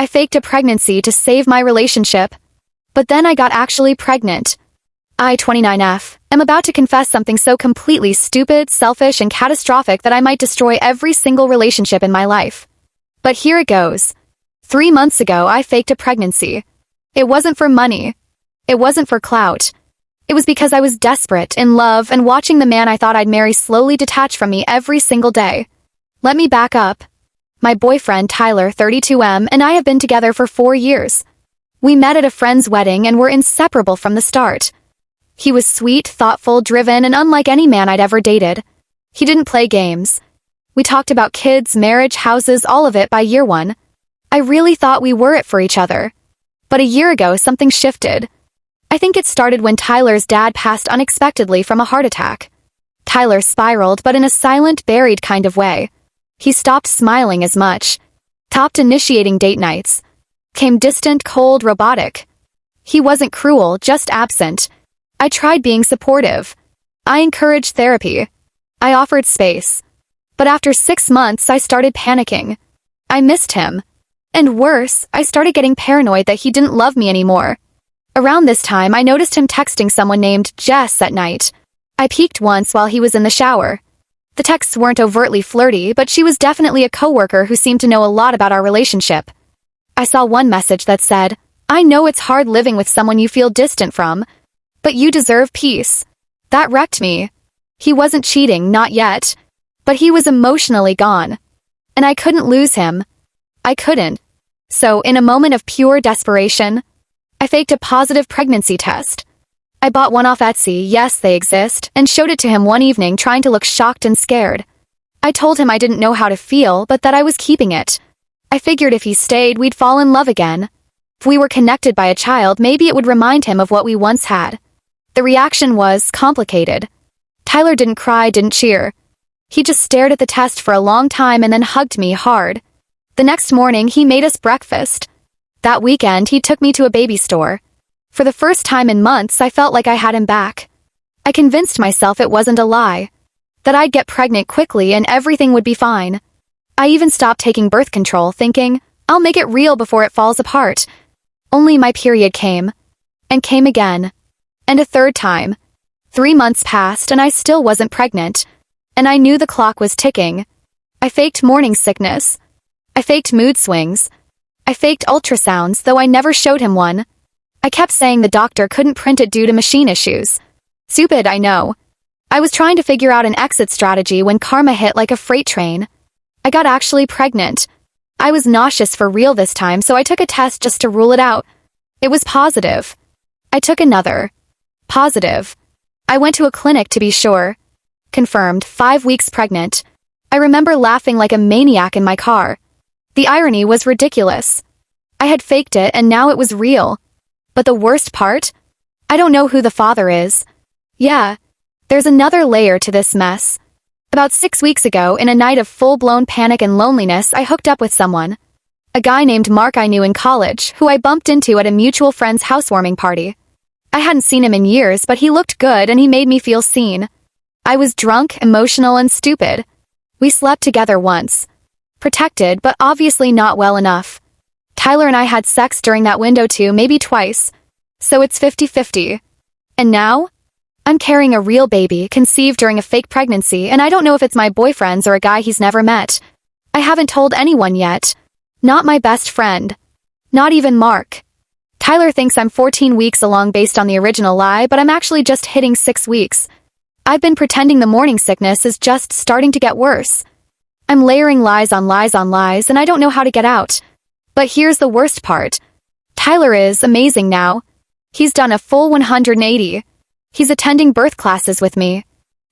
I faked a pregnancy to save my relationship. But then I got actually pregnant. I, 29F, am about to confess something so completely stupid, selfish, and catastrophic that I might destroy every single relationship in my life. But here it goes. 3 months ago, I faked a pregnancy. It wasn't for money. It wasn't for clout. It was because I was desperate, in love, and watching the man I thought I'd marry slowly detach from me every single day. Let me back up. My boyfriend, Tyler, 32M, and I have been together for 4 years. We met at a friend's wedding and were inseparable from the start. He was sweet, thoughtful, driven, and unlike any man I'd ever dated. He didn't play games. We talked about kids, marriage, houses, all of it by year 1. I really thought we were it for each other. But a year ago, something shifted. I think it started when Tyler's dad passed unexpectedly from a heart attack. Tyler spiraled, but in a silent, buried kind of way. He stopped smiling as much. Stopped initiating date nights. Came distant, cold, robotic. He wasn't cruel, just absent. I tried being supportive. I encouraged therapy. I offered space. But after 6 months, I started panicking. I missed him. And worse, I started getting paranoid that he didn't love me anymore. Around this time, I noticed him texting someone named Jess at night. I peeked once while he was in the shower. The texts weren't overtly flirty, but she was definitely a coworker who seemed to know a lot about our relationship. I saw one message that said, "I know it's hard living with someone you feel distant from, but you deserve peace." That wrecked me. He wasn't cheating, not yet. But he was emotionally gone. And I couldn't lose him. I couldn't. So, in a moment of pure desperation, I faked a positive pregnancy test. I bought one off Etsy, yes, they exist, and showed it to him one evening trying to look shocked and scared. I told him I didn't know how to feel, but that I was keeping it. I figured if he stayed, we'd fall in love again. If we were connected by a child, maybe it would remind him of what we once had. The reaction was complicated. Tyler didn't cry, didn't cheer. He just stared at the test for a long time and then hugged me hard. The next morning, he made us breakfast. That weekend, he took me to a baby store. For the first time in months, I felt like I had him back. I convinced myself it wasn't a lie. That I'd get pregnant quickly and everything would be fine. I even stopped taking birth control, thinking, I'll make it real before it falls apart. Only my period came. And came again. And a third time. 3 months passed and I still wasn't pregnant. And I knew the clock was ticking. I faked morning sickness. I faked mood swings. I faked ultrasounds, though I never showed him one. I kept saying the doctor couldn't print it due to machine issues. Stupid, I know. I was trying to figure out an exit strategy when karma hit like a freight train. I got actually pregnant. I was nauseous for real this time, so I took a test just to rule it out. It was positive. I took another. Positive. I went to a clinic to be sure. Confirmed, 5 weeks pregnant. I remember laughing like a maniac in my car. The irony was ridiculous. I had faked it and now it was real. But the worst part? I don't know who the father is. Yeah, there's another layer to this mess. About 6 weeks ago, in a night of full-blown panic and loneliness, I hooked up with someone. A guy named Mark I knew in college, who I bumped into at a mutual friend's housewarming party. I hadn't seen him in years, but he looked good and he made me feel seen. I was drunk, emotional, and stupid. We slept together once. Protected, but obviously not well enough. Tyler and I had sex during that window too, maybe twice. So it's 50-50. And now? I'm carrying a real baby, conceived during a fake pregnancy, and I don't know if it's my boyfriend's or a guy he's never met. I haven't told anyone yet. Not my best friend. Not even Mark. Tyler thinks I'm 14 weeks along based on the original lie, but I'm actually just hitting 6 weeks. I've been pretending the morning sickness is just starting to get worse. I'm layering lies on lies on lies, and I don't know how to get out. But here's the worst part. Tyler is amazing now. He's done a full 180. He's attending birth classes with me.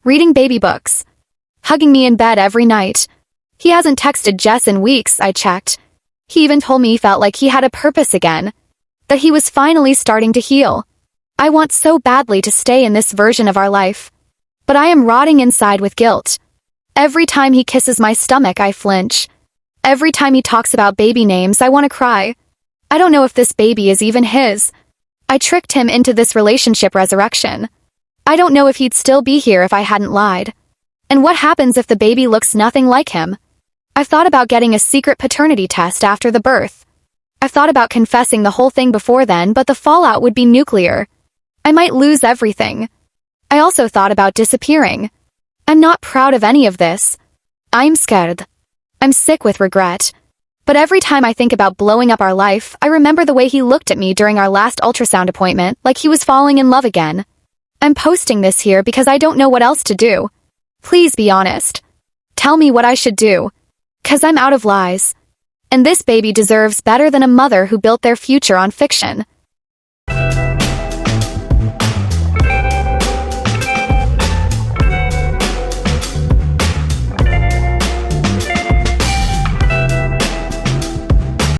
Reading baby books. Hugging me in bed every night. He hasn't texted Jess in weeks, I checked. He even told me he felt like he had a purpose again. That he was finally starting to heal. I want so badly to stay in this version of our life. But I am rotting inside with guilt. Every time he kisses my stomach, I flinch. Every time he talks about baby names, I want to cry. I don't know if this baby is even his. I tricked him into this relationship resurrection. I don't know if he'd still be here if I hadn't lied. And what happens if the baby looks nothing like him? I've thought about getting a secret paternity test after the birth. I've thought about confessing the whole thing before then, but the fallout would be nuclear. I might lose everything. I also thought about disappearing. I'm not proud of any of this. I'm scared. I'm sick with regret. But every time I think about blowing up our life, I remember the way he looked at me during our last ultrasound appointment, like he was falling in love again. I'm posting this here because I don't know what else to do. Please be honest. Tell me what I should do. 'Cause I'm out of lies. And this baby deserves better than a mother who built their future on fiction.